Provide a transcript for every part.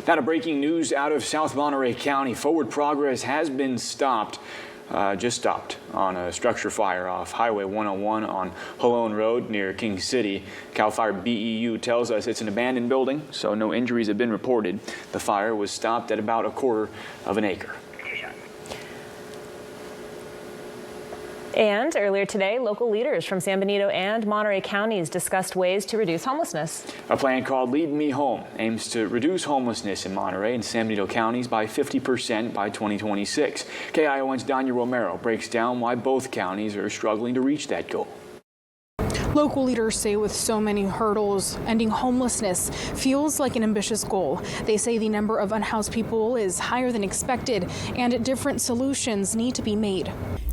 Now to breaking news out of South Monterey County. Forward progress has been stopped on a structure fire off Highway 101 on Holone Road near King City. CAL FIRE BEU tells us it's an abandoned building, so no injuries have been reported. The fire was stopped at about a quarter of an acre. And earlier today, local leaders from San Benito and Monterey counties discussed ways to reduce homelessness. A plan called Lead Me Home aims to reduce homelessness in Monterey and San Benito counties by 50% by 2026. KION's Danya Romero breaks down why both counties are struggling to reach that goal. Local leaders say with so many hurdles, ending homelessness feels like an ambitious goal. They say the number of unhoused people is higher than expected and different solutions need to be made.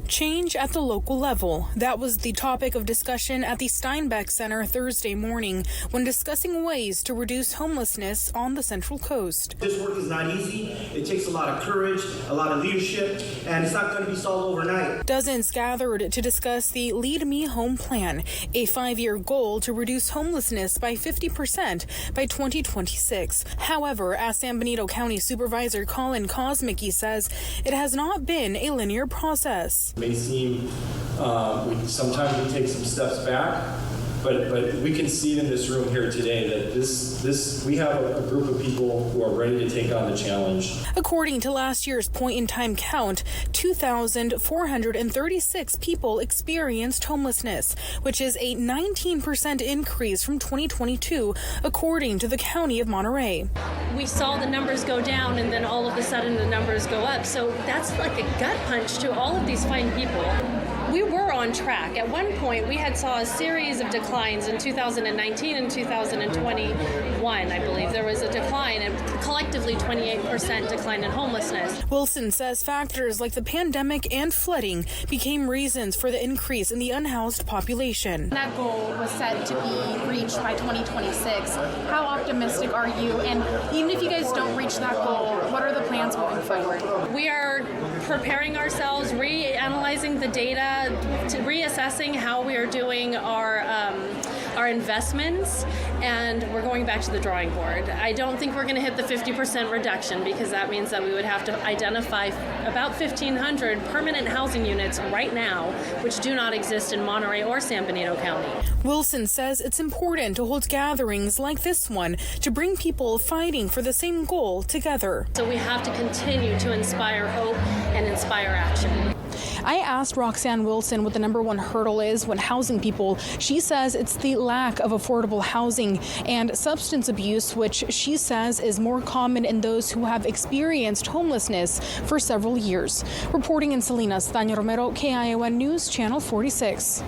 Change at the local level. That was the topic of discussion at the Steinbeck Center Thursday morning when discussing ways to reduce homelessness on the Central Coast. This work is not easy. It takes a lot of courage, a lot of leadership, and it's not going to be solved overnight. Dozens gathered to discuss the Lead Me Home plan, a 5-year goal to reduce homelessness by 50% by 2026. However, as San Benito County Supervisor Colin Kosmicki says, it has not been a linear process. It may seem sometimes we take some steps back, but we can see in this room here today that we have a group of people who are ready to take on the challenge. According to last year's point-in-time count, 2,436 people experienced homelessness, which is a 19% increase from 2022, according to the County of Monterey. We saw the numbers go down, and then all of a sudden the numbers go up. So that's like a gut punch to all of these fine people. We were on track. At one point, we had saw a series of declines in 2019 and 2021, I believe. There was a decline, and collectively 28% decline in homelessness. Wilson says factors like the pandemic and flooding became reasons for the increase in the unhoused population. That goal was set to be reached by 2026. How optimistic are you? And even if you guys don't reach that goal, what are the plans moving forward? We are preparing ourselves, reanalyzing the data, reassessing how we are doing our investments, and we're going back to the drawing board. I don't think we're going to hit the 50% reduction, because that means that we would have to identify about 1,500 permanent housing units right now, which do not exist in Monterey or San Benito County. Wilson says it's important to hold gatherings like this one to bring people fighting for the same goal together. So we have to continue to inspire hope and inspire action. I asked Roxanne Wilson what the number one hurdle is when housing people. She says it's the lack of affordable housing and substance abuse, which she says is more common in those who have experienced homelessness for several years. Reporting in Salinas, Danya Romero, KION News, Channel 46.